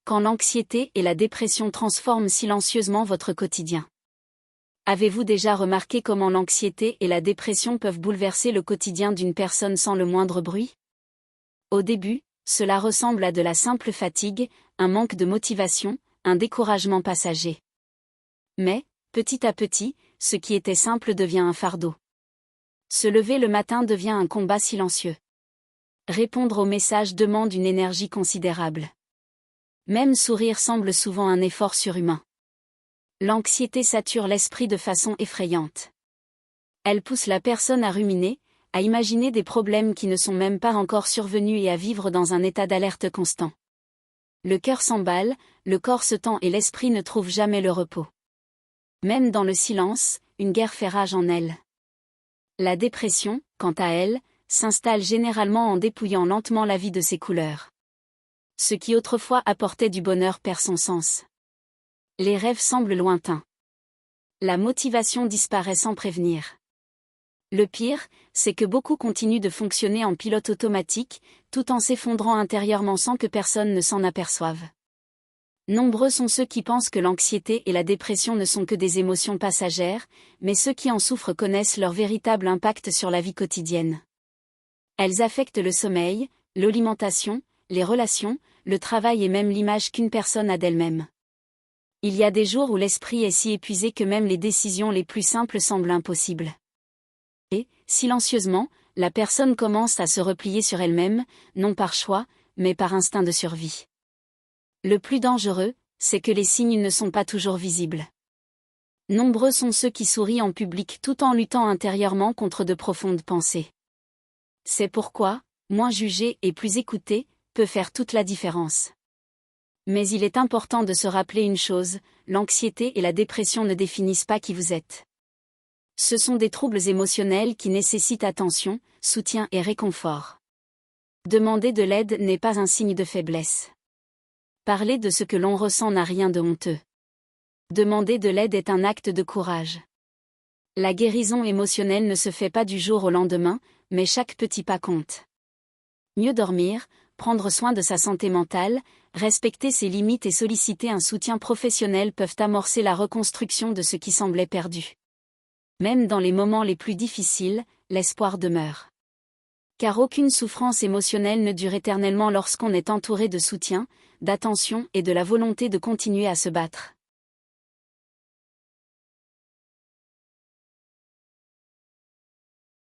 Quand l'anxiété et la dépression transforment silencieusement votre quotidien. Avez-vous déjà remarqué comment l'anxiété et la dépression peuvent bouleverser le quotidien d'une personne sans le moindre bruit? Au début, cela ressemble à de la simple fatigue, un manque de motivation, un découragement passager. Mais, petit à petit, ce qui était simple devient un fardeau. Se lever le matin devient un combat silencieux. Répondre aux messages demande une énergie considérable. Même sourire semble souvent un effort surhumain. L'anxiété sature l'esprit de façon effrayante. Elle pousse la personne à ruminer, à imaginer des problèmes qui ne sont même pas encore survenus et à vivre dans un état d'alerte constant. Le cœur s'emballe, le corps se tend et l'esprit ne trouve jamais le repos. Même dans le silence, une guerre fait rage en elle. La dépression, quant à elle, s'installe généralement en dépouillant lentement la vie de ses couleurs. Ce qui autrefois apportait du bonheur perd son sens. Les rêves semblent lointains. La motivation disparaît sans prévenir. Le pire, c'est que beaucoup continuent de fonctionner en pilote automatique, tout en s'effondrant intérieurement sans que personne ne s'en aperçoive. Nombreux sont ceux qui pensent que l'anxiété et la dépression ne sont que des émotions passagères, mais ceux qui en souffrent connaissent leur véritable impact sur la vie quotidienne. Elles affectent le sommeil, l'alimentation, les relations, le travail et même l'image qu'une personne a d'elle-même. Il y a des jours où l'esprit est si épuisé que même les décisions les plus simples semblent impossibles. Et, silencieusement, la personne commence à se replier sur elle-même, non par choix, mais par instinct de survie. Le plus dangereux, c'est que les signes ne sont pas toujours visibles. Nombreux sont ceux qui sourient en public tout en luttant intérieurement contre de profondes pensées. C'est pourquoi, moins juger et plus écouter, peut faire toute la différence. Mais il est important de se rappeler une chose, l'anxiété et la dépression ne définissent pas qui vous êtes. Ce sont des troubles émotionnels qui nécessitent attention, soutien et réconfort. Demander de l'aide n'est pas un signe de faiblesse. Parler de ce que l'on ressent n'a rien de honteux. Demander de l'aide est un acte de courage. La guérison émotionnelle ne se fait pas du jour au lendemain, mais chaque petit pas compte. Mieux dormir, prendre soin de sa santé mentale, respecter ses limites et solliciter un soutien professionnel peuvent amorcer la reconstruction de ce qui semblait perdu. Même dans les moments les plus difficiles, l'espoir demeure. Car aucune souffrance émotionnelle ne dure éternellement lorsqu'on est entouré de soutien, d'attention et de la volonté de continuer à se battre.